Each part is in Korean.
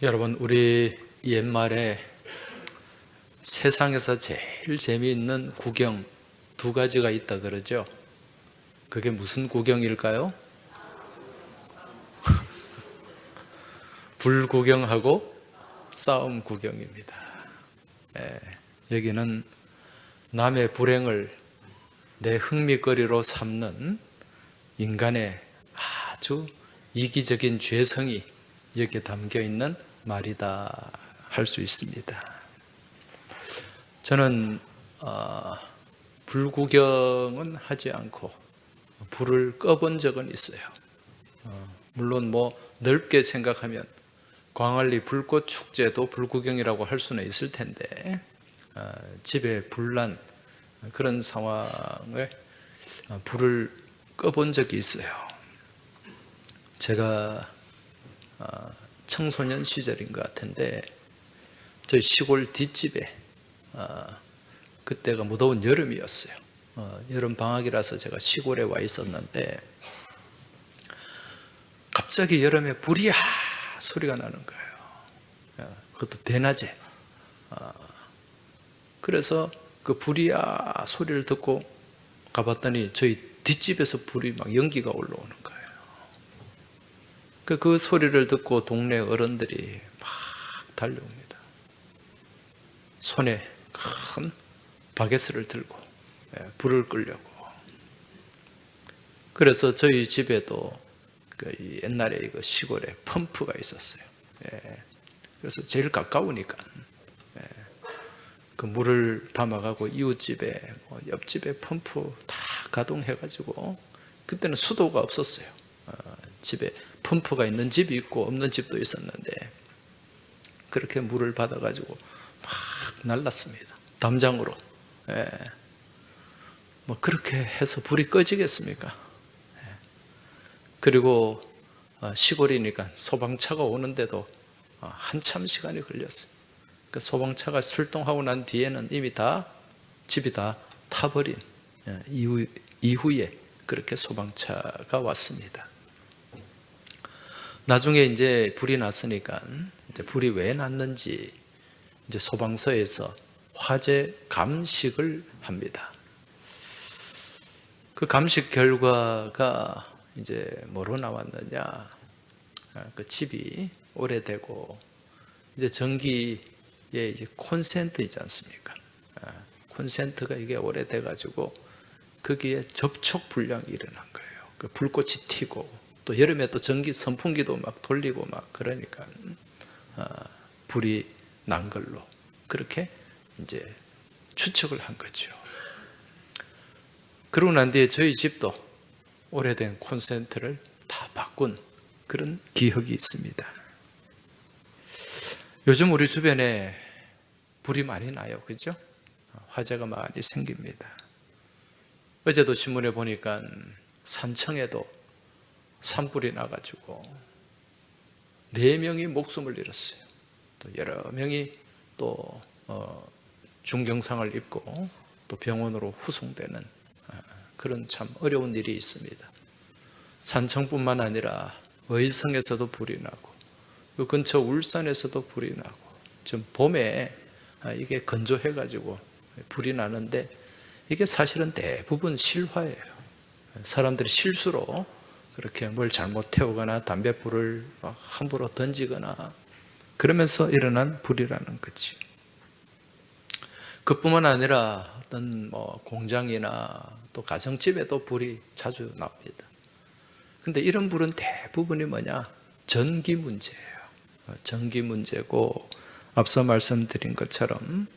여러분, 우리 옛말에 세상에서 제일 재미있는 구경 두 가지가 있다 그러죠. 그게 무슨 구경일까요? 불 구경하고 싸움 구경입니다. 여기는 남의 불행을 내 흥미거리로 삼는 인간의 아주 이기적인 죄성이 여기에 담겨 있는 말이다 할 수 있습니다. 저는 불구경은 하지 않고 불을 꺼본 적은 있어요. 물론 넓게 생각하면 광안리 불꽃 축제도 불구경이라고 할 수는 있을 텐데 집에 불난 그런 상황에 불을 꺼본 적이 있어요. 제가 청소년 시절인 것 같은데 저희 시골 뒷집에 그때가 무더운 여름이었어요. 여름 방학이라서 제가 시골에 와 있었는데 갑자기 여름에 불이야 소리가 나는 거예요. 그것도 대낮에. 그래서 그 불이야 소리를 듣고 가봤더니 저희 뒷집에서 불이 막 연기가 올라오는 거예요. 그 소리를 듣고 동네 어른들이 막 달려옵니다. 손에 큰 바게스를 들고 불을 끄려고. 그래서 저희 집에도 옛날에 시골에 펌프가 있었어요. 그래서 제일 가까우니까 그 물을 담아가고 이웃집에 옆집에 펌프 다 가동해가지고, 그때는 수도가 없었어요. 집에 펌프가 있는 집이 있고 없는 집도 있었는데 그렇게 물을 받아가지고 막 날랐습니다. 담장으로. 그렇게 해서 불이 꺼지겠습니까? 그리고 시골이니까 소방차가 오는데도 한참 시간이 걸렸어요. 그 소방차가 출동하고 난 뒤에는 이미 집이 다 타버린 이후에 그렇게 소방차가 왔습니다. 나중에 이제 불이 났으니까 이제 불이 왜 났는지 이제 소방서에서 화재 감식을 합니다. 그 감식 결과가 이제 뭐로 나왔느냐? 그 집이 오래되고 이제 전기에 이제 콘센트 있지 않습니까? 콘센트가 이게 오래돼 가지고 거기에 접촉 불량이 일어난 거예요. 그 불꽃이 튀고 또 여름에 또 전기 선풍기도 막 돌리고 막 그러니까 불이 난 걸로 그렇게 이제 추측을 한 거죠. 그러고 난 뒤에 저희 집도 오래된 콘센트를 다 바꾼 그런 기억이 있습니다. 요즘 우리 주변에 불이 많이 나요, 그죠? 화재가 많이 생깁니다. 어제도 신문에 보니까 산청에도 산불이 나가지고 4명이 목숨을 잃었어요. 또 여러 명이 또 중경상을 입고 또 병원으로 후송되는 그런 참 어려운 일이 있습니다. 산청뿐만 아니라 의성에서도 불이 나고 그 근처 울산에서도 불이 나고 지금 봄에 이게 건조해가지고 불이 나는데 이게 사실은 대부분 실화예요. 사람들이 실수로 그렇게 뭘 잘못 태우거나 담뱃불을 함부로 던지거나 그러면서 일어난 불이라는 거지. 그뿐만 아니라 어떤 공장이나 또 가정집에도 불이 자주 납니다. 근데 이런 불은 대부분이 뭐냐? 전기 문제예요. 전기 문제고 앞서 말씀드린 것처럼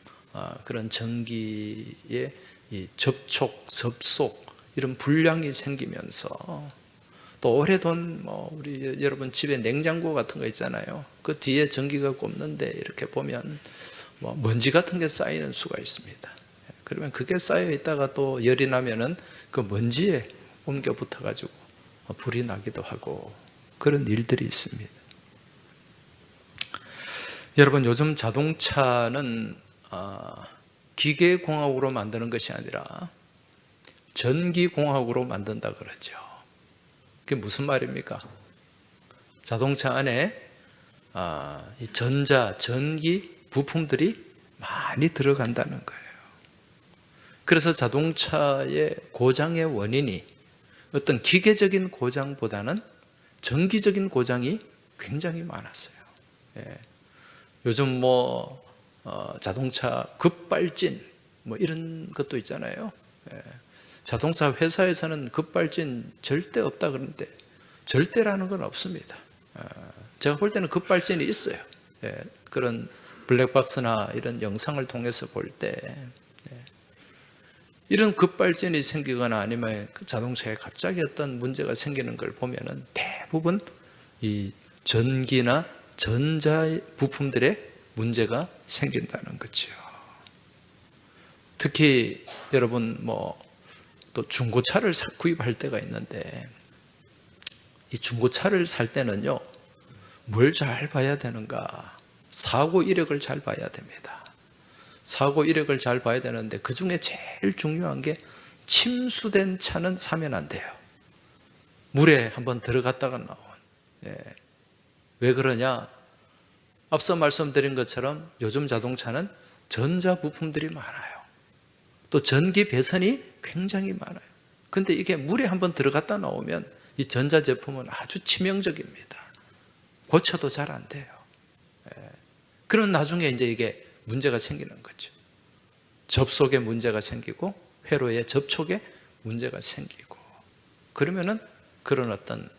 그런 전기의 이 접촉, 접속 이런 불량이 생기면서 또 오래된 우리 여러분 집에 냉장고 같은 거 있잖아요. 그 뒤에 전기가 꼽는데 이렇게 보면 먼지 같은 게 쌓이는 수가 있습니다. 그러면 그게 쌓여 있다가 또 열이 나면은 그 먼지에 옮겨 붙어 가지고 불이 나기도 하고 그런 일들이 있습니다. 여러분, 요즘 자동차는 기계공학으로 만드는 것이 아니라 전기공학으로 만든다 그러죠. 그게 무슨 말입니까? 자동차 안에 이 전자, 전기 부품들이 많이 들어간다는 거예요. 그래서 자동차의 고장의 원인이 어떤 기계적인 고장보다는 전기적인 고장이 굉장히 많았어요. 예. 요즘 자동차 급발진 이런 것도 있잖아요. 예. 자동차 회사에서는 급발진 절대 없다 그러는데 절대라는 건 없습니다. 제가 볼 때는 급발진이 있어요. 예. 그런 블랙박스나 이런 영상을 통해서 볼 때 이런 급발진이 생기거나 아니면 그 자동차에 갑자기 어떤 문제가 생기는 걸 보면은 대부분 이 전기나 전자 부품들의 문제가 생긴다는 거죠. 특히 여러분 또 중고차를 구입할 때가 있는데 이 중고차를 살 때는요, 뭘 잘 봐야 되는가? 사고 이력을 잘 봐야 됩니다. 사고 이력을 잘 봐야 되는데 그 중에 제일 중요한 게 침수된 차는 사면 안 돼요. 물에 한번 들어갔다가 나온. 예. 왜 그러냐? 앞서 말씀드린 것처럼 요즘 자동차는 전자 부품들이 많아요. 또 전기 배선이 굉장히 많아요. 근데 이게 물에 한번 들어갔다 나오면 이 전자 제품은 아주 치명적입니다. 고쳐도 잘 안 돼요. 예. 그런 나중에 이제 이게 문제가 생기는 거죠. 접속에 문제가 생기고 회로의 접촉에 문제가 생기고, 그러면은 그런 어떤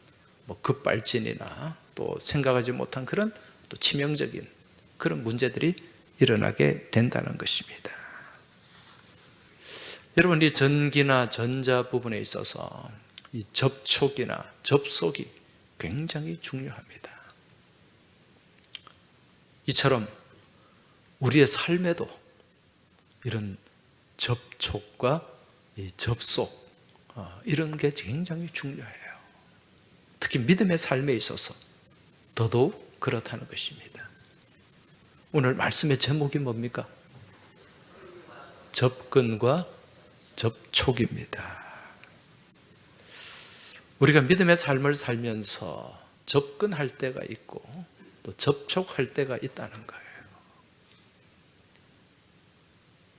급발진이나 또 생각하지 못한 그런 또 치명적인 그런 문제들이 일어나게 된다는 것입니다. 여러분, 이 전기나 전자 부분에 있어서 이 접촉이나 접속이 굉장히 중요합니다. 이처럼 우리의 삶에도 이런 접촉과 이 접속, 이런 게 굉장히 중요해요. 특히 믿음의 삶에 있어서 더더욱 그렇다는 것입니다. 오늘 말씀의 제목이 뭡니까? 접근과 접촉입니다. 우리가 믿음의 삶을 살면서 접근할 때가 있고 또 접촉할 때가 있다는 거예요.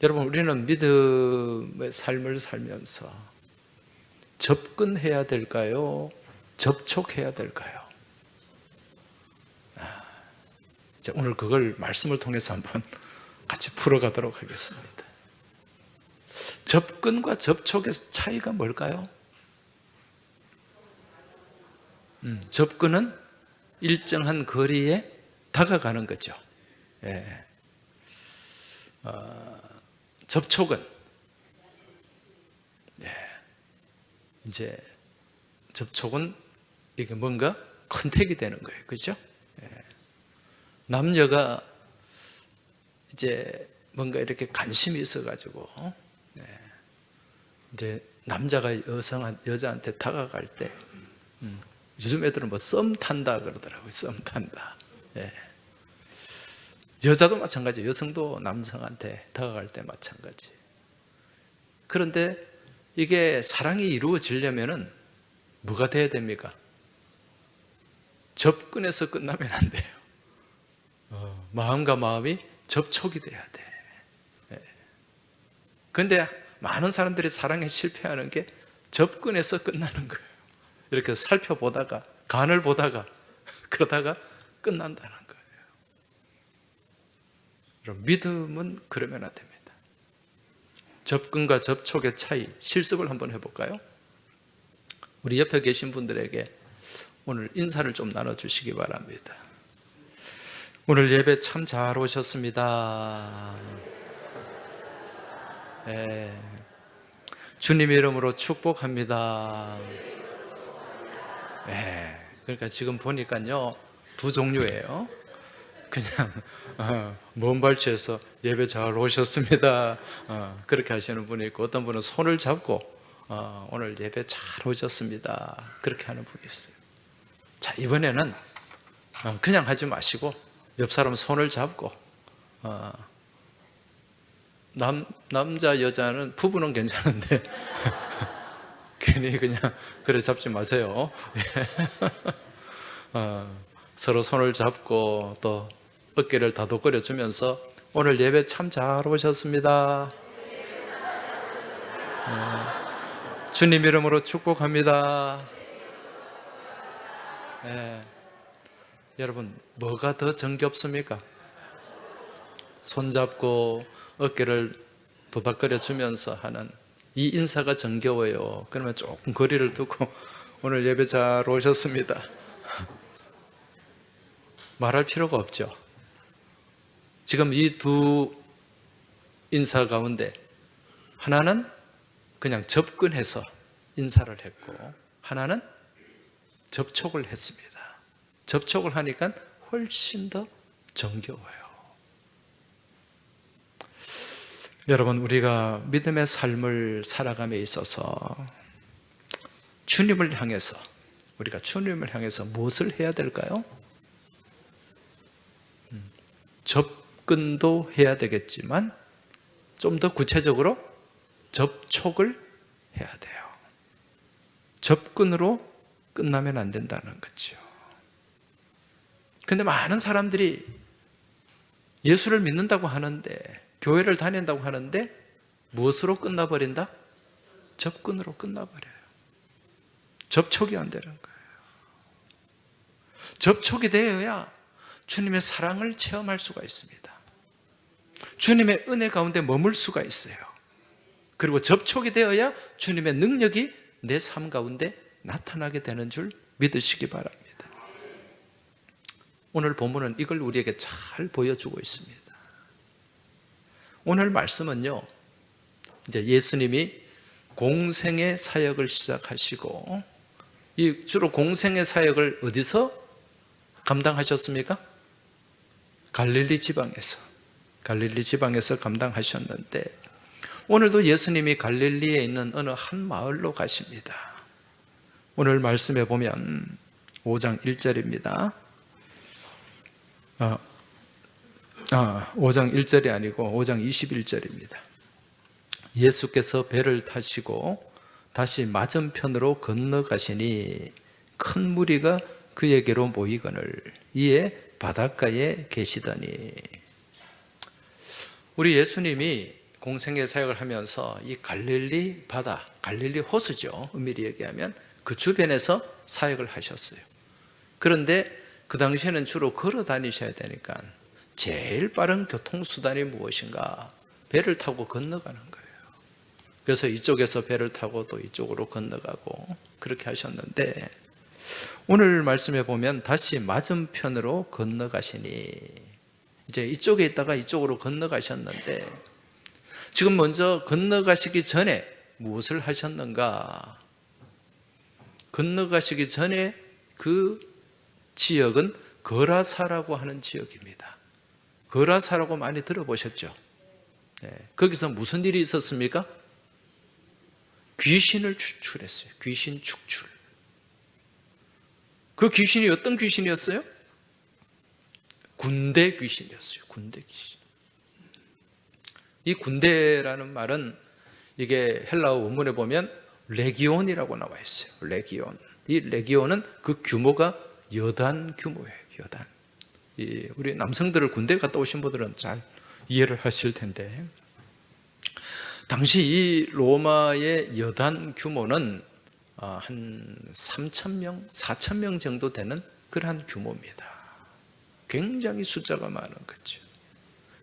여러분, 우리는 믿음의 삶을 살면서 접근해야 될까요? 접촉해야 될까요? 오늘 그걸 말씀을 통해서 한번 같이 풀어가도록 하겠습니다. 접근과 접촉의 차이가 뭘까요? 접근은 일정한 거리에 다가가는 거죠. 예. 접촉은 이제 접촉은 이게 뭔가 컨택이 되는 거예요, 그렇죠? 남녀가 이제 뭔가 이렇게 관심이 있어가지고 이제 남자가 여자한테 다가갈 때, 요즘 애들은 썸 탄다 그러더라고요. 썸 탄다. 여자도 마찬가지, 여성도 남성한테 다가갈 때 마찬가지. 그런데 이게 사랑이 이루어지려면은 뭐가 돼야 됩니까? 접근해서 끝나면 안 돼요. 마음과 마음이 접촉이 돼야 돼. 그런데 많은 사람들이 사랑에 실패하는 게 접근해서 끝나는 거예요. 이렇게 살펴보다가, 간을 보다가, 그러다가 끝난다는 거예요. 믿음은 그러면 안 됩니다. 접근과 접촉의 차이, 실습을 한번 해볼까요? 우리 옆에 계신 분들에게 오늘 인사를 좀 나눠주시기 바랍니다. 오늘 예배 참 잘 오셨습니다. 주님의 이름으로 축복합니다. 그러니까 지금 보니까요, 두 종류예요. 그냥 먼 발치에서 예배 잘 오셨습니다, 그렇게 하시는 분이 있고, 어떤 분은 손을 잡고 오늘 예배 잘 오셨습니다, 그렇게 하는 분이 있어요. 자, 이번에는 그냥 하지 마시고 옆 사람 손을 잡고, 남자 여자는 부부는 괜찮은데 괜히 그냥 그래 잡지 마세요. 서로 손을 잡고 또 어깨를 다독거려 주면서 오늘 예배 참 잘 오셨습니다. 주님 이름으로 축복합니다. 네. 여러분, 뭐가 더 정겹습니까? 손잡고 어깨를 도닥거려 주면서 하는 이 인사가 정겨워요. 그러면 조금 거리를 두고 오늘 예배 잘 오셨습니다. 말할 필요가 없죠. 지금 이 두 인사 가운데 하나는 그냥 접근해서 인사를 했고 하나는 접촉을 했습니다. 접촉을 하니까 훨씬 더 정겨워요. 여러분, 우리가 믿음의 삶을 살아감에 있어서 우리가 주님을 향해서 무엇을 해야 될까요? 접근도 해야 되겠지만 좀 더 구체적으로 접촉을 해야 돼요. 접근으로 끝나면 안 된다는 거죠. 그런데 많은 사람들이 예수를 믿는다고 하는데, 교회를 다닌다고 하는데 무엇으로 끝나버린다? 접근으로 끝나버려요. 접촉이 안 되는 거예요. 접촉이 되어야 주님의 사랑을 체험할 수가 있습니다. 주님의 은혜 가운데 머물 수가 있어요. 그리고 접촉이 되어야 주님의 능력이 내 삶 가운데 나타나게 되는 줄 믿으시기 바랍니다. 오늘 본문은 이걸 우리에게 잘 보여주고 있습니다. 오늘 말씀은요, 이제 예수님이 공생의 사역을 시작하시고, 이 주로 공생의 사역을 어디서 감당하셨습니까? 갈릴리 지방에서 감당하셨는데, 오늘도 예수님이 갈릴리에 있는 어느 한 마을로 가십니다. 오늘 말씀에 보면 5장 1절입니다. 5장 1절이 아니고 5장 21절입니다. 예수께서 배를 타시고 다시 맞은편으로 건너가시니 큰 무리가 그에게로 모이거늘 이에 바닷가에 계시더니. 우리 예수님이 공생의 사역을 하면서 이 갈릴리 바다, 갈릴리 호수죠, 엄밀히 얘기하면 그 주변에서 사역을 하셨어요. 그런데 그 당시에는 주로 걸어 다니셔야 되니까 제일 빠른 교통수단이 무엇인가? 배를 타고 건너가는 거예요. 그래서 이쪽에서 배를 타고 또 이쪽으로 건너가고 그렇게 하셨는데, 오늘 말씀에 보면 다시 맞은편으로 건너가시니, 이제 이쪽에 있다가 이쪽으로 건너가셨는데, 지금 먼저 건너가시기 전에 무엇을 하셨는가? 건너가시기 전에 그 지역은 거라사라고 하는 지역입니다. 거라사라고 많이 들어보셨죠? 네. 거기서 무슨 일이 있었습니까? 귀신을 추출했어요. 귀신 축출. 그 귀신이 어떤 귀신이었어요? 군대 귀신이었어요. 군대 귀신. 이 군대라는 말은 이게 헬라어 원문에 보면 레기온이라고 나와 있어요. 레기온. 이 레기온은 그 규모가 여단 규모예요. 여단. 우리 남성들을 군대 갔다 오신 분들은 잘 이해를 하실 텐데, 당시 이 로마의 여단 규모는 한 3,000명, 4,000명 정도 되는 그러한 규모입니다. 굉장히 숫자가 많은 거죠.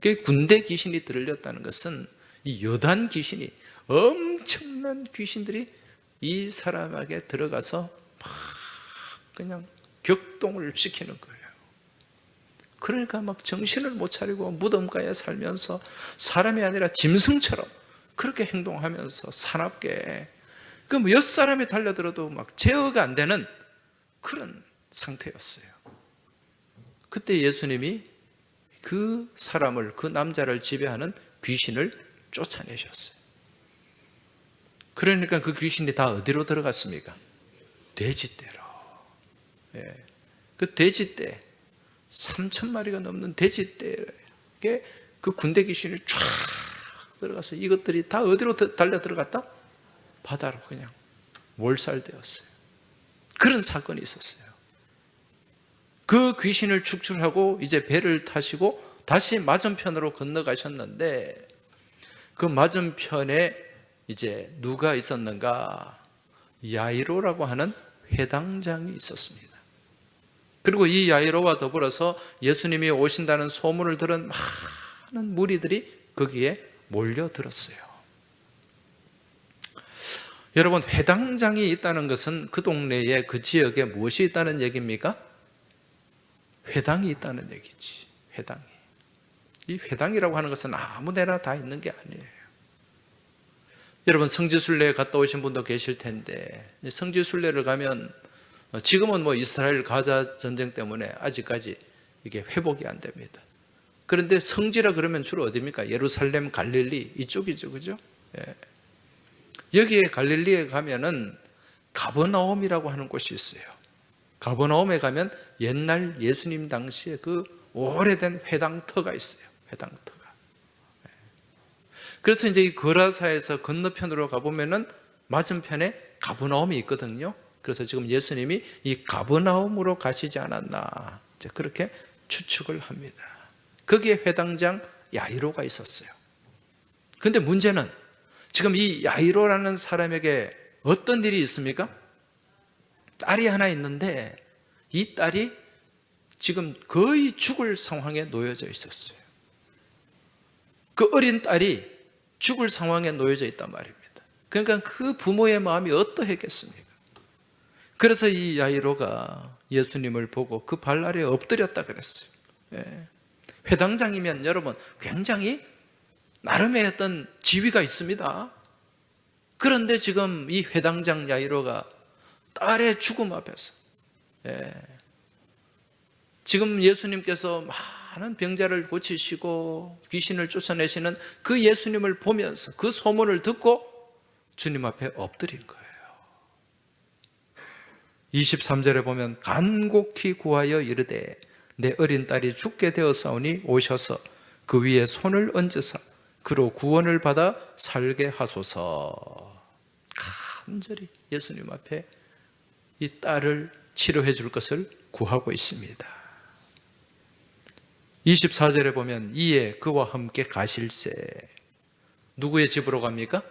그 군대 귀신이 들렸다는 것은 이 여단 귀신이, 엄청난 귀신들이 이 사람에게 들어가서 막 그냥 격동을 시키는 거예요. 그러니까 막 정신을 못 차리고 무덤가에 살면서 사람이 아니라 짐승처럼 그렇게 행동하면서 사납게, 그 뭐 6사람이 달려들어도 막 제어가 안 되는 그런 상태였어요. 그때 예수님이 그 사람을, 그 남자를 지배하는 귀신을 쫓아내셨어요. 그러니까 그 귀신이 다 어디로 들어갔습니까? 돼지떼로. 예. 그 돼지떼, 3,000마리가 넘는 돼지떼에게 그 군대 귀신이 쫙 들어가서 이것들이 다 어디로 달려 들어갔다? 바다로 그냥 몰살되었어요. 그런 사건이 있었어요. 그 귀신을 축출하고 이제 배를 타시고 다시 맞은편으로 건너가셨는데, 그 맞은편에 이제 누가 있었는가? 야이로라고 하는 회당장이 있었습니다. 그리고 이 야이로와 더불어서 예수님이 오신다는 소문을 들은 많은 무리들이 거기에 몰려들었어요. 여러분, 회당장이 있다는 것은 그 동네에, 그 지역에 무엇이 있다는 얘기입니까? 회당이 있다는 얘기지. 회당이. 이 회당이라고 하는 것은 아무 데나 다 있는 게 아니에요. 여러분, 성지순례에 갔다 오신 분도 계실 텐데, 성지순례를 가면 지금은 뭐 이스라엘 가자 전쟁 때문에 아직까지 이게 회복이 안 됩니다. 그런데 성지라 그러면 주로 어디입니까? 예루살렘, 갈릴리 이쪽이죠, 그죠? 예. 여기에 갈릴리에 가면은 가버나움이라고 하는 곳이 있어요. 가버나움에 가면 옛날 예수님 당시에 그 오래된 회당터가 있어요. 회당터가. 그래서 이제 이 거라사에서 건너편으로 가보면은 맞은편에 가버나움이 있거든요. 그래서 지금 예수님이 이 가버나움으로 가시지 않았나, 이제 그렇게 추측을 합니다. 거기에 회당장 야이로가 있었어요. 근데 문제는 지금 이 야이로라는 사람에게 어떤 일이 있습니까? 딸이 하나 있는데 이 딸이 지금 거의 죽을 상황에 놓여져 있었어요. 그 어린 딸이 죽을 상황에 놓여져 있단 말입니다. 그러니까 그 부모의 마음이 어떠했겠습니까? 그래서 이 야이로가 예수님을 보고 그 발 아래에 엎드렸다 그랬어요. 예. 회당장이면 여러분 굉장히 나름의 어떤 지위가 있습니다. 그런데 지금 이 회당장 야이로가 딸의 죽음 앞에서, 지금 예수님께서 많은 병자를 고치시고 귀신을 쫓아내시는 그 예수님을 보면서 그 소문을 듣고 주님 앞에 엎드린 거예요. 23절에 보면 간곡히 구하여 이르되 내 어린 딸이 죽게 되었사오니 오셔서 그 위에 손을 얹으사 그로 구원을 받아 살게 하소서. 간절히 예수님 앞에 이 딸을 치료해 줄 것을 구하고 있습니다. 24절에 보면 이에 그와 함께 가실새. 누구의 집으로 갑니까?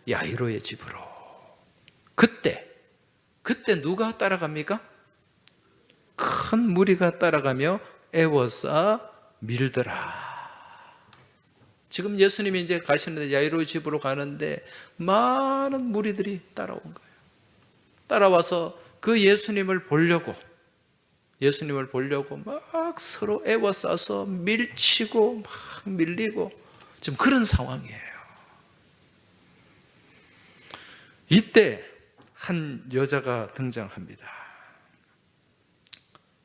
야이로의 집으로. 그때 누가 따라갑니까? 큰 무리가 따라가며 애워싸 밀더라. 지금 예수님이 이제 가시는데 야이로의 집으로 가는데 많은 무리들이 따라온 거예요. 따라와서 그 예수님을 보려고 막 서로 애워싸서 밀치고 막 밀리고 지금 그런 상황이에요. 이때 한 여자가 등장합니다.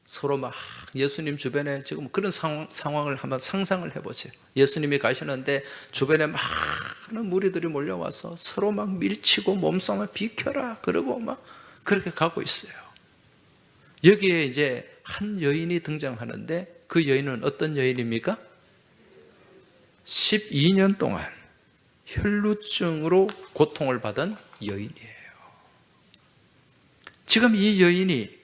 서로 막 예수님 주변에 지금 그런 상황을 한번 상상을 해보세요. 예수님이 가시는데 주변에 많은 무리들이 몰려와서 서로 막 밀치고 몸싸움을 비켜라 그러고 막 그렇게 가고 있어요. 여기에 이제 한 여인이 등장하는데 그 여인은 어떤 여인입니까? 12년 동안 혈루증으로 고통을 받은 여인이에요. 지금 이 여인이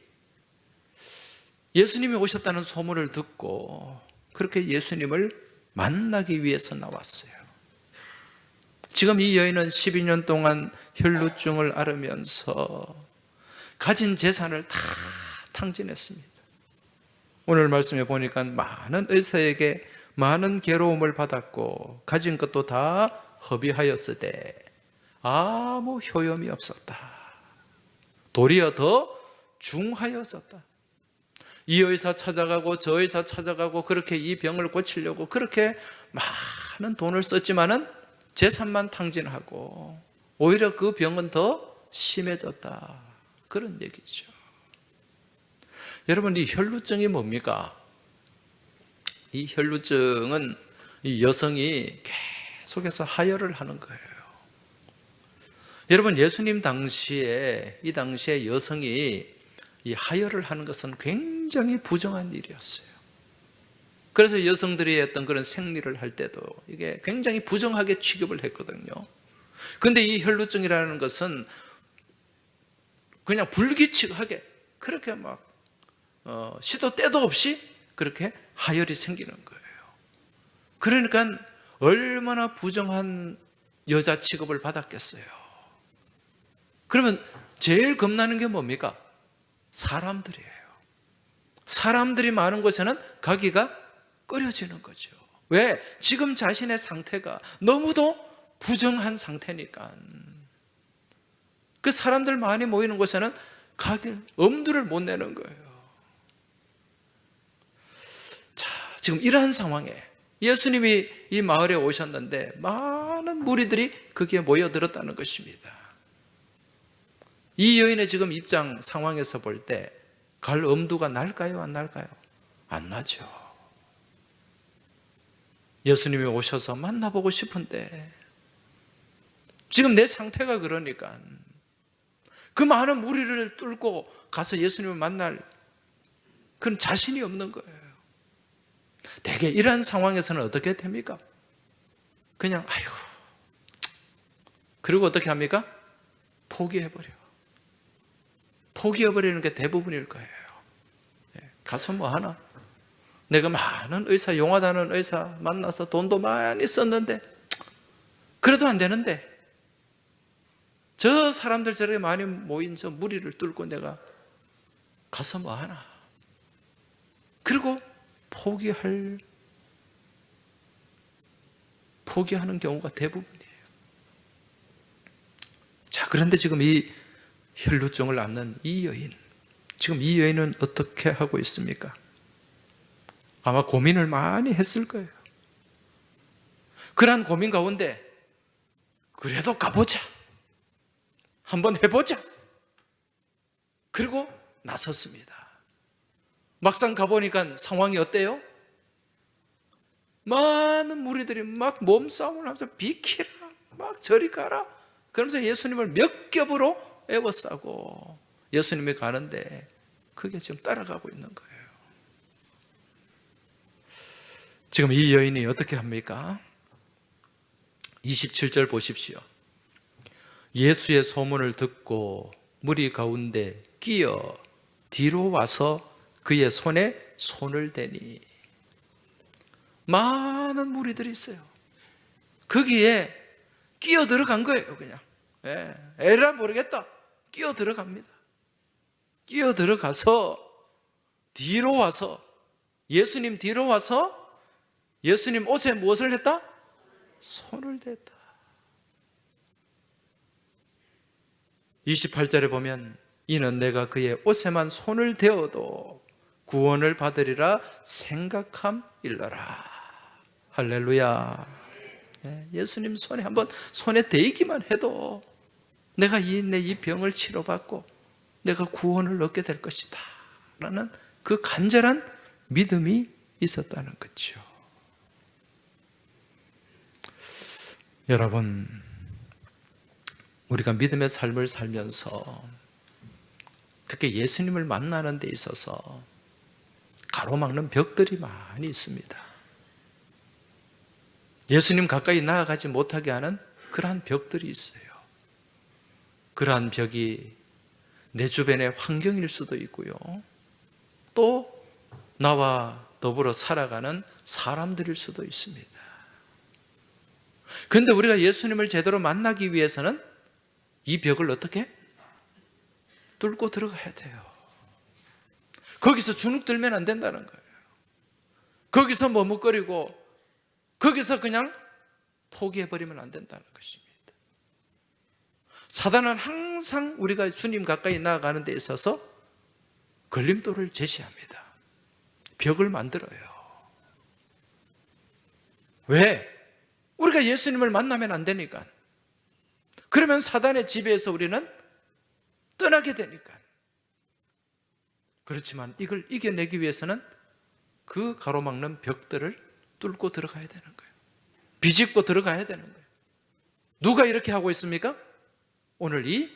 예수님이 오셨다는 소문을 듣고 그렇게 예수님을 만나기 위해서 나왔어요. 지금 이 여인은 12년 동안 혈루증을 앓으면서 가진 재산을 다 탕진했습니다. 오늘 말씀에 보니까 많은 의사에게 많은 괴로움을 받았고 가진 것도 다 허비하였으되 아무 효험이 없었다. 도리어 더 중하였었다. 이 의사 찾아가고 저 의사 찾아가고 그렇게 이 병을 고치려고 그렇게 많은 돈을 썼지만은 재산만 탕진하고 오히려 그 병은 더 심해졌다. 그런 얘기죠. 여러분, 이 혈루증이 뭡니까? 이 혈루증은 이 여성이 계속해서 하혈을 하는 거예요. 여러분, 예수님 당시에 이 당시에 여성이 이 하혈을 하는 것은 굉장히 부정한 일이었어요. 그래서 여성들이 했던 그런 생리를 할 때도 이게 굉장히 부정하게 취급을 했거든요. 그런데 이 혈루증이라는 것은 그냥 불규칙하게 그렇게 막 시도 때도 없이 그렇게 하혈이 생기는 거예요. 그러니까 얼마나 부정한 여자 취급을 받았겠어요. 그러면 제일 겁나는 게 뭡니까? 사람들이에요. 사람들이 많은 곳에는 가기가 꺼려지는 거죠. 왜? 지금 자신의 상태가 너무도 부정한 상태니까. 그 사람들 많이 모이는 곳에는 가기 엄두를 못 내는 거예요. 자, 지금 이러한 상황에 예수님이 이 마을에 오셨는데 많은 무리들이 거기에 모여들었다는 것입니다. 이 여인의 지금 입장 상황에서 볼 때 갈 엄두가 날까요? 안 날까요? 안 나죠. 예수님이 오셔서 만나보고 싶은데 지금 내 상태가 그러니까 그 많은 무리를 뚫고 가서 예수님을 만날 그런 자신이 없는 거예요. 대개 이러한 상황에서는 어떻게 됩니까? 그냥 아이고, 그리고 어떻게 합니까? 포기해버리는 게 대부분일 거예요. 가서 뭐 하나? 내가 많은 의사, 용하다는 의사 만나서 돈도 많이 썼는데 그래도 안 되는데 저 사람들 저렇게 많이 모인 저 무리를 뚫고 내가 가서 뭐 하나? 그리고 포기하는 경우가 대부분이에요. 자, 그런데 지금 이 혈루증을 앓는 이 여인, 지금 이 여인은 어떻게 하고 있습니까? 아마 고민을 많이 했을 거예요. 그러한 고민 가운데 그래도 가보자, 한번 해보자, 그리고 나섰습니다. 막상 가보니까 상황이 어때요? 많은 무리들이 막 몸싸움을 하면서 비키라, 막 저리 가라, 그러면서 예수님을 몇 겹으로 에워싸고 예수님이 가는데 그게 지금 따라가고 있는 거예요. 지금 이 여인이 어떻게 합니까? 27절 보십시오. 예수의 소문을 듣고 무리 가운데 끼어 뒤로 와서 그의 손에 손을 대니, 많은 무리들이 있어요. 거기에 끼어 들어간 거예요. 그냥 에라 모르겠다, 끼어 들어갑니다. 끼어 들어가서 뒤로 와서, 예수님 뒤로 와서 예수님 옷에 무엇을 했다? 손을 댔다. 28절에 보면 이는 내가 그의 옷에만 손을 대어도 구원을 받으리라 생각함일러라. 할렐루야. 예수님 손에 한번 손에 대기만 해도 내가 내 이 병을 치료받고 내가 구원을 얻게 될 것이다 라는 그 간절한 믿음이 있었다는 거죠. 여러분, 우리가 믿음의 삶을 살면서 특히 예수님을 만나는 데 있어서 가로막는 벽들이 많이 있습니다. 예수님 가까이 나아가지 못하게 하는 그러한 벽들이 있어요. 그러한 벽이 내 주변의 환경일 수도 있고요, 또 나와 더불어 살아가는 사람들일 수도 있습니다. 그런데 우리가 예수님을 제대로 만나기 위해서는 이 벽을 어떻게? 뚫고 들어가야 돼요. 거기서 주눅 들면 안 된다는 거예요. 거기서 머뭇거리고 거기서 그냥 포기해버리면 안 된다는 것입니다. 사단은 항상 우리가 주님 가까이 나아가는 데 있어서 걸림돌을 제시합니다. 벽을 만들어요. 왜? 우리가 예수님을 만나면 안 되니까. 그러면 사단의 지배에서 우리는 떠나게 되니까. 그렇지만 이걸 이겨내기 위해서는 그 가로막는 벽들을 뚫고 들어가야 되는 거예요. 비집고 들어가야 되는 거예요. 누가 이렇게 하고 있습니까? 오늘 이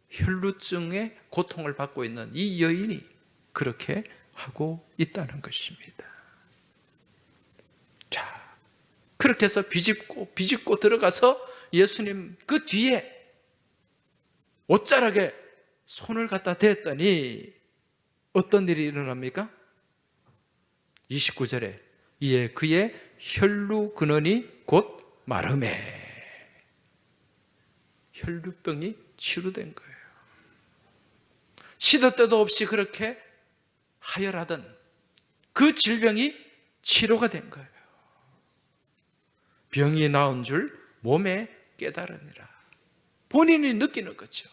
혈루증의 고통을 받고 있는 이 여인이 그렇게 하고 있다는 것입니다. 자, 그렇게 해서 비집고 들어가서 예수님 그 뒤에 옷자락에 손을 갖다 댔더니 어떤 일이 일어납니까? 29절에 이에 그의 혈루 근원이 곧 마름에, 혈루병이 치유된 거예요. 시도 때도 없이 그렇게 하혈하던 그 질병이 치료가 된 거예요. 병이 나은 줄 몸에 깨달으니라. 본인이 느끼는 거죠.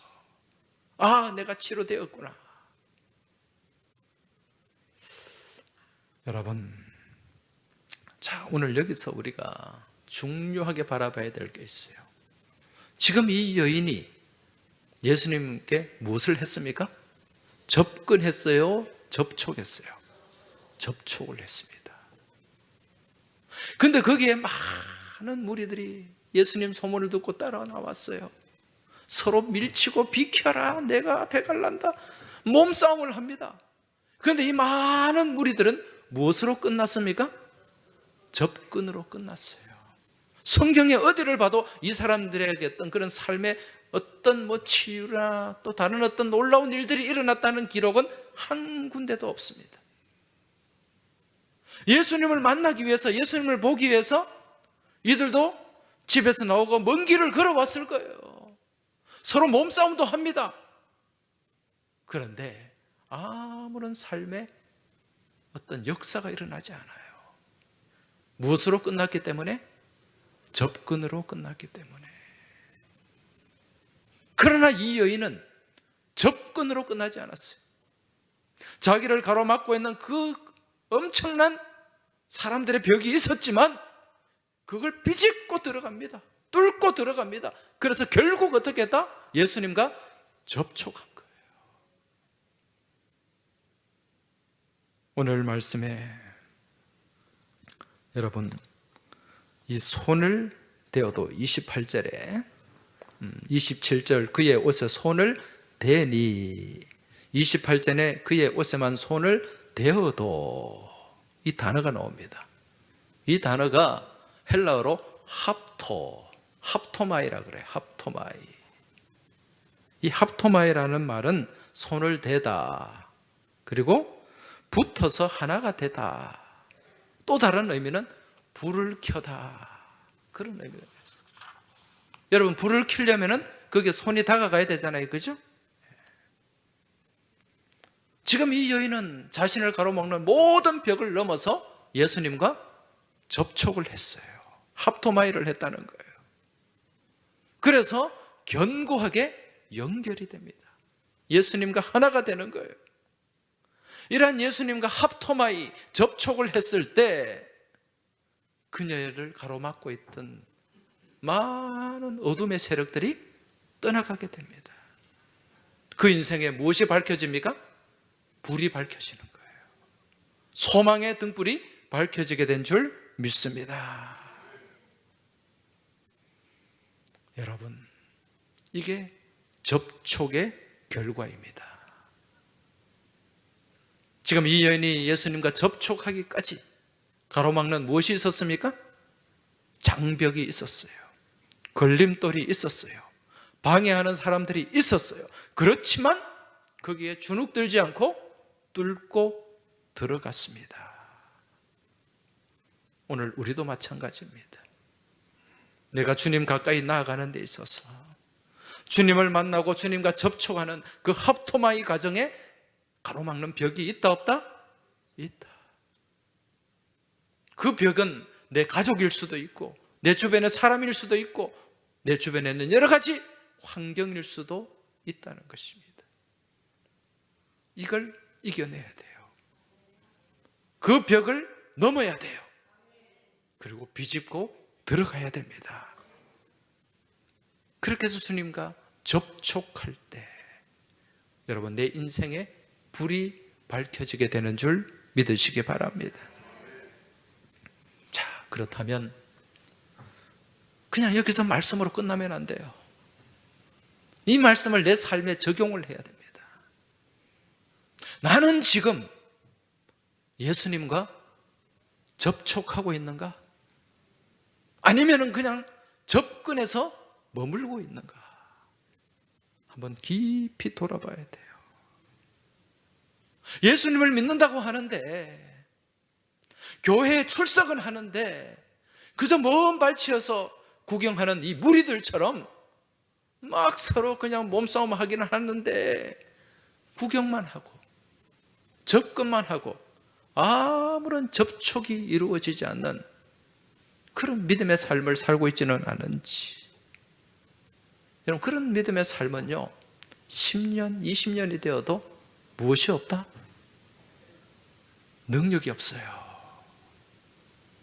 아, 내가 치료되었구나. 여러분, 자, 오늘 여기서 우리가 중요하게 바라봐야 될 게 있어요. 지금 이 여인이 예수님께 무엇을 했습니까? 접근했어요? 접촉했어요? 접촉을 했습니다. 근데 거기에 많은 무리들이 예수님 소문을 듣고 따라 나왔어요. 서로 밀치고 비켜라, 내가 배갈난다, 몸싸움을 합니다. 그런데 이 많은 무리들은 무엇으로 끝났습니까? 접근으로 끝났어요. 성경의 어디를 봐도 이 사람들에게 어떤 그런 삶의 어떤 치유나 또 다른 어떤 놀라운 일들이 일어났다는 기록은 한 군데도 없습니다. 예수님을 만나기 위해서, 예수님을 보기 위해서 이들도 집에서 나오고 먼 길을 걸어왔을 거예요. 서로 몸싸움도 합니다. 그런데 아무런 삶에 어떤 역사가 일어나지 않아요. 무엇으로 끝났기 때문에? 접근으로 끝났기 때문에. 그러나 이 여인은 접근으로 끝나지 않았어요. 자기를 가로막고 있는 그 엄청난 사람들의 벽이 있었지만 그걸 비집고 들어갑니다. 뚫고 들어갑니다. 그래서 결국 어떻게 했다? 예수님과 접촉한 거예요. 오늘 말씀에 여러분, 이 손을 대어도 28절에 27절 그의 옷에 손을 대니, 28절에 그의 옷에만 손을 대어도, 이 단어가 나옵니다. 이 단어가 헬라어로 합토마이라 그래요. 합토마이. 이 합토마이라는 말은 손을 대다, 그리고 붙어서 하나가 되다, 또 다른 의미는 불을 켜다, 그런 의미가 있어요. 여러분, 불을 켜려면은 거기에 손이 다가가야 되잖아요, 그죠? 지금 이 여인은 자신을 가로막는 모든 벽을 넘어서 예수님과 접촉을 했어요. 합토마이를 했다는 거예요. 그래서 견고하게 연결이 됩니다. 예수님과 하나가 되는 거예요. 이러한 예수님과 합토마이, 접촉을 했을 때 그녀를 가로막고 있던 많은 어둠의 세력들이 떠나가게 됩니다. 그 인생에 무엇이 밝혀집니까? 불이 밝혀지는 거예요. 소망의 등불이 밝혀지게 된 줄 믿습니다. 여러분, 이게 접촉의 결과입니다. 지금 이 여인이 예수님과 접촉하기까지 가로막는 무엇이 있었습니까? 장벽이 있었어요. 걸림돌이 있었어요. 방해하는 사람들이 있었어요. 그렇지만 거기에 주눅들지 않고 뚫고 들어갔습니다. 오늘 우리도 마찬가지입니다. 내가 주님 가까이 나아가는 데 있어서 주님을 만나고 주님과 접촉하는 그 합토마이 과정에 가로막는 벽이 있다 없다? 있다. 그 벽은 내 가족일 수도 있고 내 주변의 사람일 수도 있고 내 주변에 있는 여러 가지 환경일 수도 있다는 것입니다. 이걸 이겨내야 돼요. 그 벽을 넘어야 돼요. 그리고 비집고 들어가야 됩니다. 그렇게 해서 주님과 접촉할 때 여러분, 내 인생에 불이 밝혀지게 되는 줄 믿으시기 바랍니다. 자, 그렇다면 그냥 여기서 말씀으로 끝나면 안 돼요. 이 말씀을 내 삶에 적용을 해야 됩니다. 나는 지금 예수님과 접촉하고 있는가? 아니면은 그냥 접근해서 머물고 있는가? 한번 깊이 돌아봐야 돼요. 예수님을 믿는다고 하는데, 교회에 출석은 하는데, 그저 먼 발치여서 구경하는 이 무리들처럼 막 서로 그냥 몸싸움 하기는 하는데, 구경만 하고 접근만 하고 아무런 접촉이 이루어지지 않는 그런 믿음의 삶을 살고 있지는 않은지. 여러분, 그런 믿음의 삶은요, 10년, 20년이 되어도 무엇이 없다? 능력이 없어요.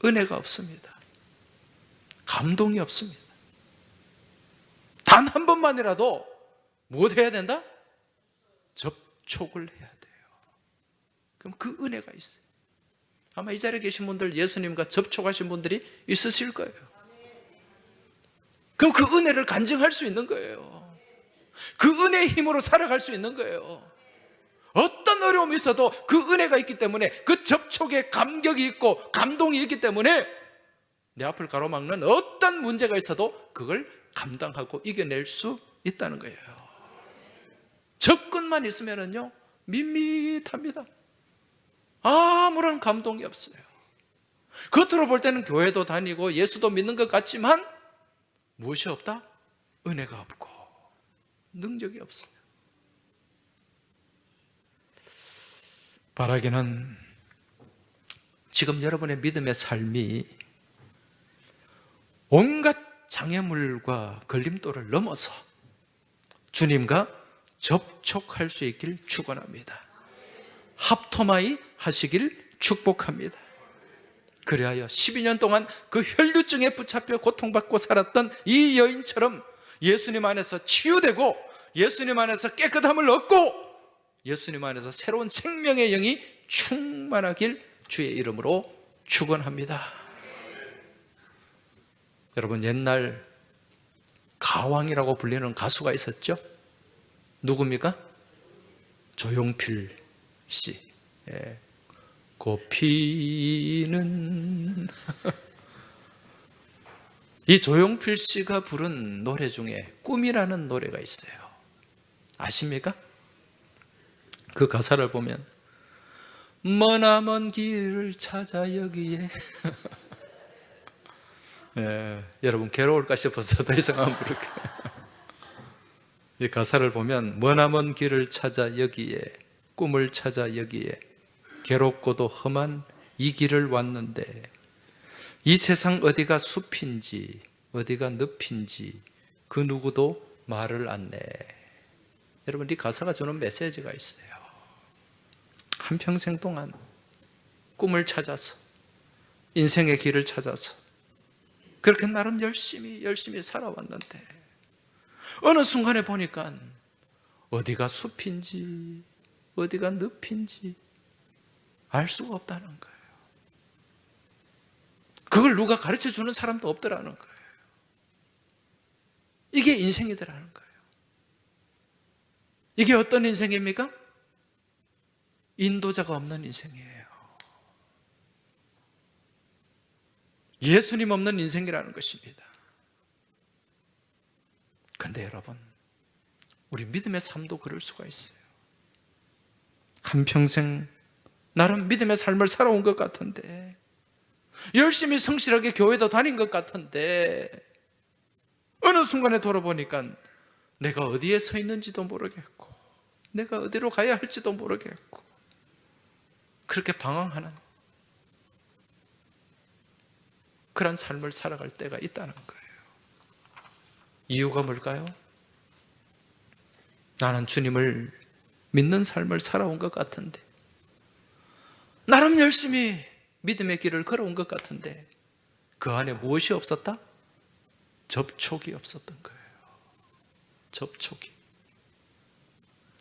은혜가 없습니다. 감동이 없습니다. 단 한 번만이라도 무엇 해야 된다? 접촉을 해야 돼요. 그럼 그 은혜가 있어요. 아마 이 자리에 계신 분들, 예수님과 접촉하신 분들이 있으실 거예요. 그럼 그 은혜를 간증할 수 있는 거예요. 그 은혜의 힘으로 살아갈 수 있는 거예요. 어떤 어려움이 있어도 그 은혜가 있기 때문에, 그 접촉에 감격이 있고 감동이 있기 때문에 내 앞을 가로막는 어떤 문제가 있어도 그걸 감당하고 이겨낼 수 있다는 거예요. 접근만 있으면요, 밋밋합니다. 아무런 감동이 없어요. 겉으로 볼 때는 교회도 다니고 예수도 믿는 것 같지만 무엇이 없다? 은혜가 없고 능력이 없어요. 바라기는 지금 여러분의 믿음의 삶이 온갖 장애물과 걸림돌을 넘어서 주님과 접촉할 수 있길 축원합니다. 합토마이 하시길 축복합니다. 그리하여 12년 동안 그 혈류증에 붙잡혀 고통받고 살았던 이 여인처럼 예수님 안에서 치유되고 예수님 안에서 깨끗함을 얻고 예수님 안에서 새로운 생명의 영이 충만하길 주의 이름으로 축원합니다. 여러분, 옛날 가왕이라고 불리는 가수가 있었죠? 누굽니까? 조용필 씨. 예. 꽃피는 이 조용필 씨가 부른 노래 중에 꿈이라는 노래가 있어요. 아십니까? 그 가사를 보면 머나먼 길을 찾아 여기에 예, 여러분 괴로울까 싶어서 더 이상 안 부를게요. 이 가사를 보면 머나먼 길을 찾아 여기에 꿈을 찾아 여기에 괴롭고도 험한 이 길을 왔는데 이 세상 어디가 숲인지 어디가 늪인지 그 누구도 말을 안 내. 여러분, 이 가사가 주는 메시지가 있어요. 한평생 동안 꿈을 찾아서 인생의 길을 찾아서 그렇게 나름 열심히 살아왔는데 어느 순간에 보니까 어디가 숲인지 어디가 늪인지 알 수가 없다는 거예요. 그걸 누가 가르쳐 주는 사람도 없더라는 거예요. 이게 인생이더라는 거예요. 이게 어떤 인생입니까? 인도자가 없는 인생이에요. 예수님 없는 인생이라는 것입니다. 그런데 여러분, 우리 믿음의 삶도 그럴 수가 있어요. 한평생 나름 믿음의 삶을 살아온 것 같은데, 열심히 성실하게 교회도 다닌 것 같은데 어느 순간에 돌아보니까 내가 어디에 서 있는지도 모르겠고 내가 어디로 가야 할지도 모르겠고 그렇게 방황하는 그런 삶을 살아갈 때가 있다는 거예요. 이유가 뭘까요? 나는 주님을 믿는 삶을 살아온 것 같은데, 나름 열심히 믿음의 길을 걸어온 것 같은데 그 안에 무엇이 없었다? 접촉이 없었던 거예요.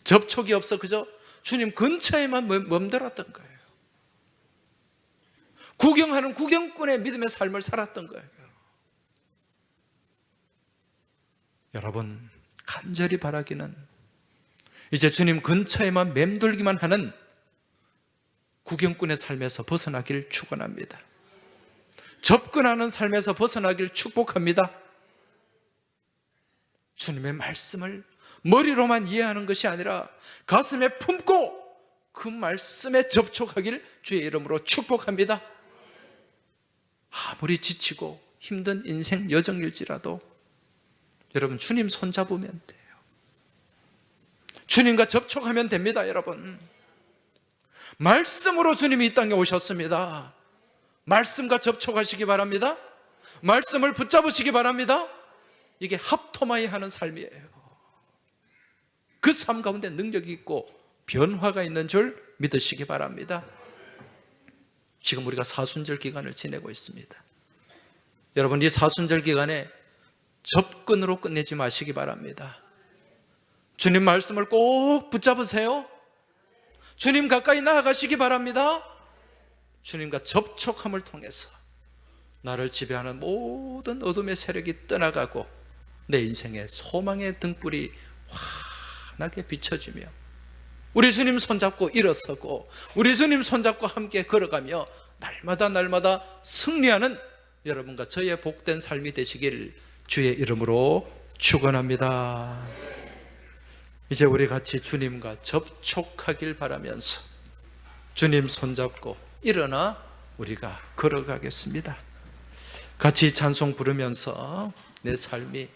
접촉이 없어 그저 주님 근처에만 멈들었던 거예요. 구경하는 구경꾼의 믿음의 삶을 살았던 거예요. 여러분, 간절히 바라기는 이제 주님 근처에만 맴돌기만 하는 구경꾼의 삶에서 벗어나길 축원합니다. 접근하는 삶에서 벗어나길 축복합니다. 주님의 말씀을 머리로만 이해하는 것이 아니라 가슴에 품고 그 말씀에 접촉하길 주의 이름으로 축복합니다. 아무리 지치고 힘든 인생 여정일지라도 여러분 주님 손잡으면 돼요. 주님과 접촉하면 됩니다. 여러분, 말씀으로 주님이 이 땅에 오셨습니다. 말씀과 접촉하시기 바랍니다. 말씀을 붙잡으시기 바랍니다. 이게 합토마이 하는 삶이에요. 그 삶 가운데 능력이 있고 변화가 있는 줄 믿으시기 바랍니다. 지금 우리가 사순절 기간을 지내고 있습니다. 여러분, 이 사순절 기간에 접근으로 끝내지 마시기 바랍니다. 주님 말씀을 꼭 붙잡으세요. 주님 가까이 나아가시기 바랍니다. 주님과 접촉함을 통해서 나를 지배하는 모든 어둠의 세력이 떠나가고 내 인생의 소망의 등불이 환하게 비춰지며 우리 주님 손잡고 일어서고 우리 주님 손잡고 함께 걸어가며 날마다 승리하는 여러분과 저의 복된 삶이 되시길 주의 이름으로 축원합니다. 이제 우리 같이 주님과 접촉하길 바라면서 주님 손잡고 일어나 우리가 걸어가겠습니다. 같이 찬송 부르면서 내 삶이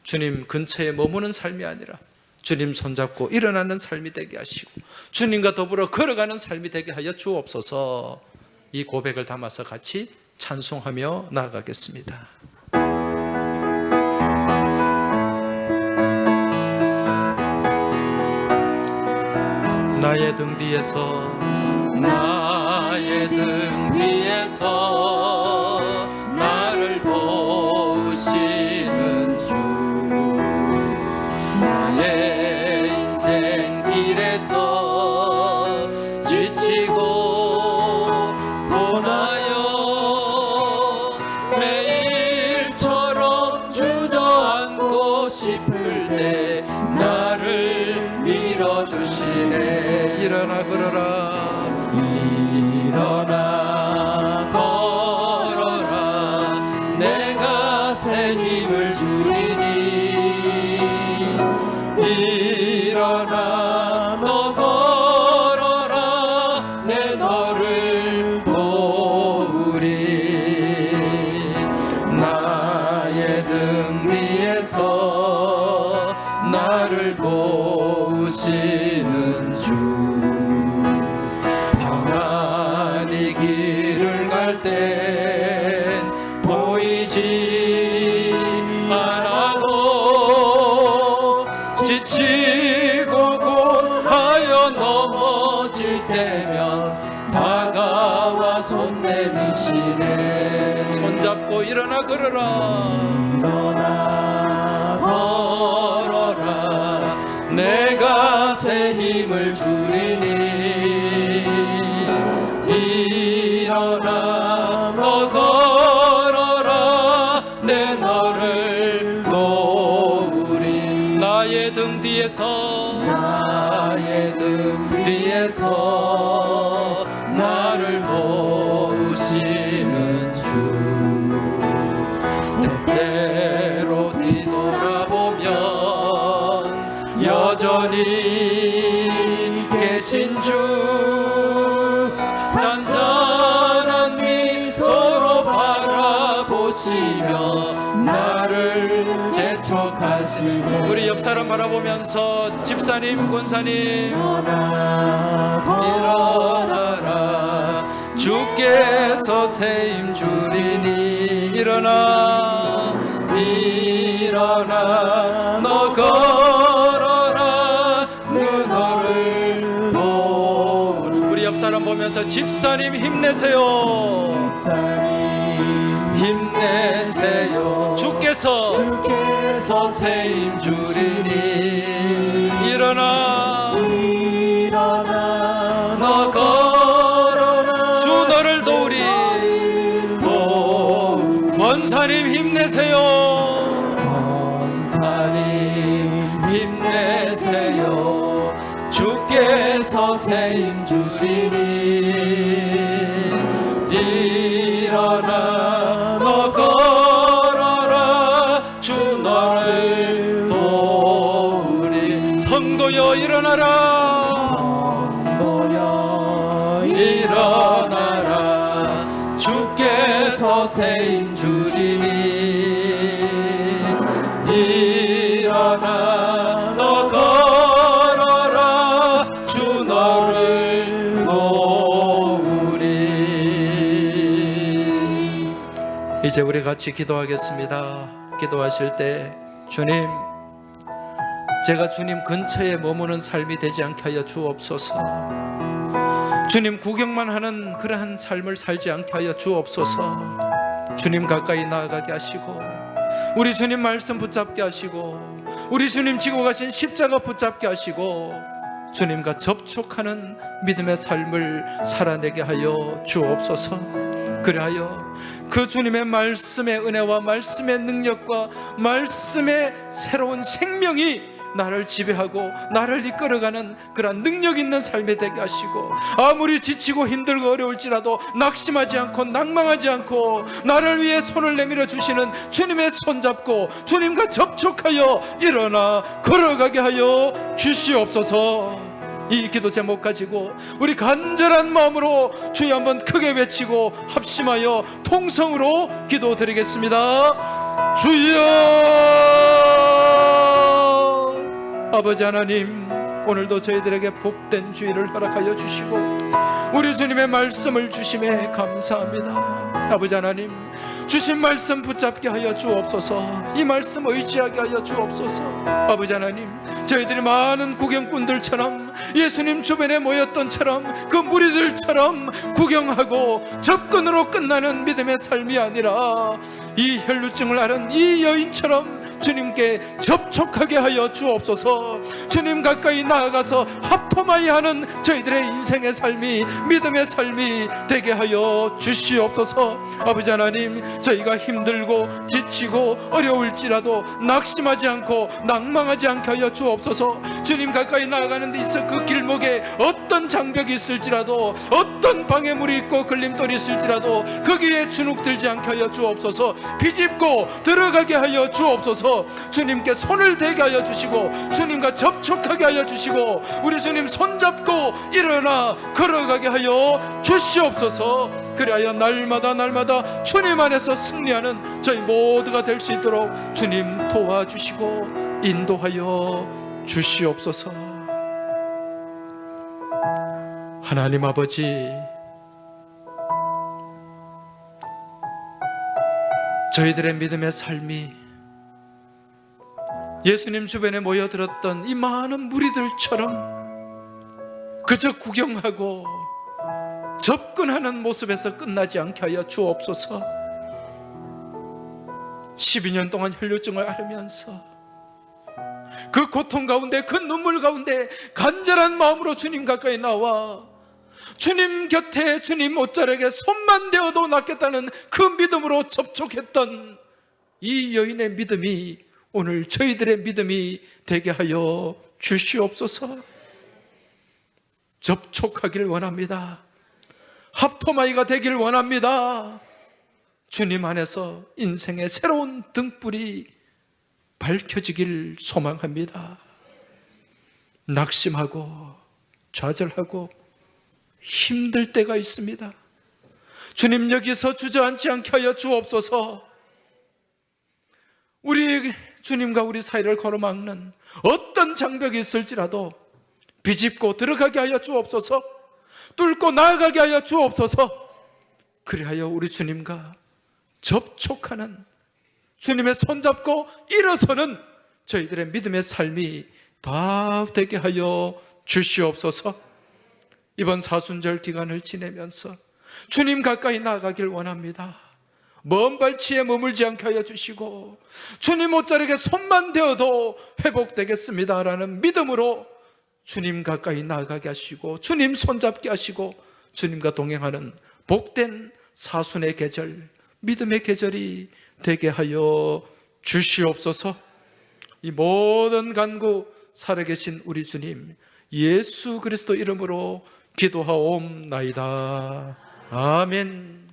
주님 근처에 머무는 삶이 아니라 주님 손잡고 일어나는 삶이 되게 하시고 주님과 더불어 걸어가는 삶이 되게 하여 주옵소서. 이 고백을 담아서 같이 찬송하며 나아가겠습니다. 나의 등 뒤에서 나의 등 뒤에서 나를 도우시는 주, 나의 인생 길에서 지치고 고나여 매일처럼 주저앉고 싶을 때 나를 밀어주시네. 일어나 걸어라, 일어나 걸어라, 내가 새 힘을 주리니. 일어나 너 걸어라, 내 너를 도우리. 나의 등 뒤에서 나를 도우시는 주, 평안히 길을 갈 땐 보이지 않아도 지치고 고하여 넘어질 때면 다가와 손 내미시네. 손잡고 일어나 걸어라, 일어나 걸어라, 내가 새 힘을 주리니. 일어나 너 걸어라, 내 너를 도우리. 나의 등 뒤에서 나의 등 뒤에서 나를 도우시는 주, 때때로 뒤돌아보면 여전히 계신 주, 잔잔한 미소로 바라보시며 나를 재촉하시네. 우리 옆 사람 바라보면서 집사님, 권사님, 일어나라, 주께서 새 힘 주리니. 일어나, 일어나 너 걸어라, 내 너를 도우리. 우리 옆 사람 보면서 집사님 힘내세요. 집사님 힘내세요. 주께서 새 힘 주리니. 일어나, 일어나 너 걸어라, 주 너를 도우리. 권사님 힘내세요. 권사님 힘내세요. 주께서 새 힘 주시니. 일어나 너 걸어라, 주 너를 도우리. 성도여 일어나라, 성도여 주께서 세임 주리니 일어나 너 걸어라 주 너를 도우리. 이제 우리 같이 기도하겠습니다. 기도하실 때 주님, 제가 주님 근처에 머무는 삶이 되지 않게 하여 주옵소서. 주님 구경만 하는 그러한 삶을 살지 않게 하여 주옵소서. 주님 가까이 나아가게 하시고 우리 주님 말씀 붙잡게 하시고 우리 주님 지고 가신 십자가 붙잡게 하시고 주님과 접촉하는 믿음의 삶을 살아내게 하여 주옵소서. 그리하여 그 주님의 말씀의 은혜와 말씀의 능력과 말씀의 새로운 생명이 나를 지배하고 나를 이끌어가는 그런 능력 있는 삶이 되게 하시고 아무리 지치고 힘들고 어려울지라도 낙심하지 않고 낭망하지 않고 나를 위해 손을 내밀어 주시는 주님의 손잡고 주님과 접촉하여 일어나 걸어가게 하여 주시옵소서. 이 기도 제목 가지고 우리 간절한 마음으로 주여 한번 크게 외치고 합심하여 통성으로 기도드리겠습니다. 주여! 아버지 하나님, 오늘도 저희들에게 복된 주의를 허락하여 주시고 우리 주님의 말씀을 주심에 감사합니다. 아버지 하나님, 주신 말씀 붙잡게 하여 주옵소서. 이 말씀 의지하게 하여 주옵소서. 아버지 하나님, 저희들이 많은 구경꾼들처럼 예수님 주변에 모였던처럼 그 무리들처럼 구경하고 접근으로 끝나는 믿음의 삶이 아니라 이 혈루증을 앓은 이 여인처럼 주님께 접촉하게 하여 주옵소서. 주님 가까이 나아가서 합토마이 하는 저희들의 인생의 삶이 믿음의 삶이 되게 하여 주시옵소서. 아버지 하나님, 저희가 힘들고 지치고 어려울지라도 낙심하지 않고 낭망하지 않게 하여 주옵소서. 주님 가까이 나아가는 데 있어 그 길목에 어떤 장벽이 있을지라도 어떤 방해물이 있고 걸림돌이 있을지라도 거기에 주눅들지 않게 하여 주옵소서. 비집고 들어가게 하여 주옵소서. 주님께 손을 대게 하여 주시고 주님과 접촉하게 하여 주시고 우리 주님 손잡고 일어나 걸어가게 하여 주시옵소서. 그리하여 날마다 주님 안에서 승리하는 저희 모두가 될 수 있도록 주님 도와주시고 인도하여 주시옵소서. 하나님 아버지, 저희들의 믿음의 삶이 예수님 주변에 모여들었던 이 많은 무리들처럼 그저 구경하고 접근하는 모습에서 끝나지 않게 하여 주옵소서. 12년 동안 혈루증을 앓으면서 그 고통 가운데 그 눈물 가운데 간절한 마음으로 주님 가까이 나와 주님 곁에 주님 옷자락에 손만 대어도 낫겠다는 그 믿음으로 접촉했던 이 여인의 믿음이 오늘 저희들의 믿음이 되게 하여 주시옵소서. 접촉하길 원합니다. 합토마이가 되길 원합니다. 주님 안에서 인생의 새로운 등불이 밝혀지길 소망합니다. 낙심하고 좌절하고 힘들 때가 있습니다. 주님, 여기서 주저앉지 않게 하여 주옵소서. 우리 주님과 우리 사이를 걸어막는 어떤 장벽이 있을지라도 비집고 들어가게 하여 주옵소서. 뚫고 나아가게 하여 주옵소서. 그리하여 우리 주님과 접촉하는, 주님의 손잡고 일어서는 저희들의 믿음의 삶이 다 되게 하여 주시옵소서. 이번 사순절 기간을 지내면서 주님 가까이 나아가길 원합니다. 먼 발치에 머물지 않게 하여 주시고 주님 옷자락에 손만 대어도 회복되겠습니다 라는 믿음으로 주님 가까이 나아가게 하시고 주님 손잡게 하시고 주님과 동행하는 복된 사순의 계절, 믿음의 계절이 되게 하여 주시옵소서. 이 모든 간구 살아계신 우리 주님 예수 그리스도 이름으로 기도하옵나이다. 아멘.